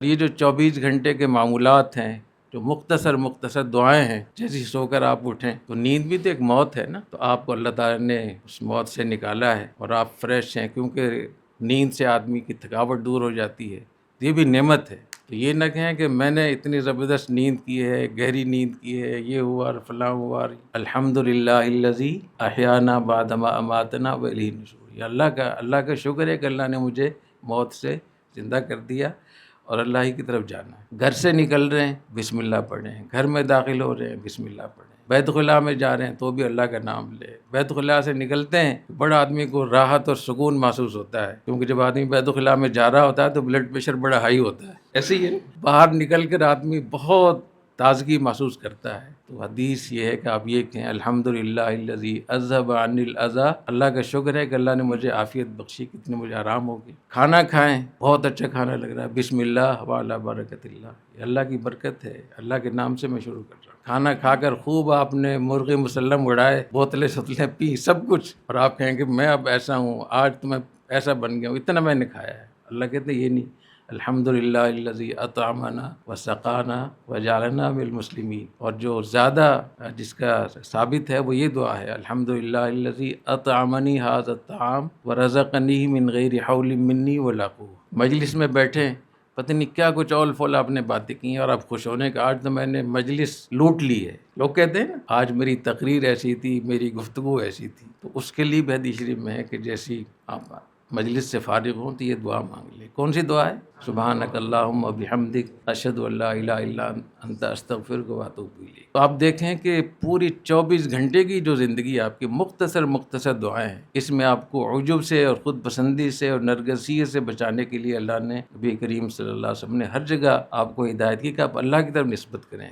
یہ جو 24 گھنٹے کے معمولات ہیں، جو مختصر دعائیں ہیں، جیسے سو کر آپ اٹھیں تو نیند بھی تو ایک موت ہے نا، تو آپ کو اللہ تعالیٰ نے اس موت سے نکالا ہے اور آپ فریش ہیں، کیونکہ نیند سے آدمی کی تھکاوٹ دور ہو جاتی ہے، یہ بھی نعمت ہے۔ تو یہ نہ کہیں کہ میں نے اتنی زبردست نیند کی ہے، گہری نیند کی ہے، یہ ہوا اور فلاں ہوا۔ الحمدللہ الذی احیانا بعد ما اماتنا والیہ النشور، یہ اللہ کا شکر ہے کہ اللہ نے مجھے موت سے زندہ کر دیا اور اللہ ہی کی طرف جانا ہے۔ گھر سے نکل رہے ہیں بسم اللہ پڑھیں، گھر میں داخل ہو رہے ہیں بسم اللہ پڑھیں، بیت خلا میں جا رہے ہیں تو بھی اللہ کا نام لے، بیت خلا سے نکلتے ہیں بڑا آدمی کو راحت اور سکون محسوس ہوتا ہے، کیونکہ جب آدمی بیت خلا میں جا رہا ہوتا ہے تو بلڈ پریشر بڑا ہائی ہوتا ہے، ایسے ہی ہے، باہر نکل کر آدمی بہت تازگی محسوس کرتا ہے۔ تو حدیث یہ ہے کہ آپ یہ کہیں الحمدللہ الذی اذھب عنی الاذی، اللہ کا شکر ہے کہ اللہ نے مجھے عافیت بخشی، کتنے مجھے آرام ہو گیا۔ کھانا کھائیں، بہت اچھا کھانا لگ رہا ہے، بسم اللہ وعلی برکت اللہ، یہ اللہ کی برکت ہے، اللہ کے نام سے میں شروع کر رہا ہوں۔ کھانا کھا کر خوب آپ نے مرغ مسلم اڑائے، بوتلیں ستلیں پی، سب کچھ، اور آپ کہیں کہ میں اب ایسا ہوں، آج تو میں ایسا بن گیا ہوں، اتنا میں نے کھایا ہے۔ اللہ کہتے ہیں یہ نہیں، الحمدللہ الذی اطعمنا وسقانا وجعلنا من المسلمین، اور جو زیادہ جس کا ثابت ہے وہ یہ دعا ہے، الحمدللہ الذی اطعمنی ھذا الطعام ورزقنی من غیر حول منی ولا قوة۔ مجلس میں بیٹھے، پتہ نہیں کیا کچھ اول فول آپ نے باتیں کی ہیں اور آپ خوش ہونے کا، آج تو میں نے مجلس لوٹ لی ہے۔ لوگ کہتے ہیں نا آج میری تقریر ایسی تھی، میری گفتگو ایسی تھی، تو اس کے لیے بھی حدیث شریف میں ہے کہ جیسی آپ مجلس سے فارغ ہوں تو یہ دعا مانگ لیں۔ کون سی دعا ہے؟ سبحانک اللہم وبحمدک اشہد ان لا الہ الا انت استغفرک واتوب الیک۔ تو آپ دیکھیں کہ پوری 24 گھنٹے کی جو زندگی آپ کی مختصر دعائیں ہیں، اس میں آپ کو عجب سے اور خود پسندی سے اور نرگسیت سے بچانے کے لیے اللہ نے نبی کریم صلی اللہ علیہ وسلم نے ہر جگہ آپ کو ہدایت کی کہ آپ اللہ کی طرف نسبت کریں۔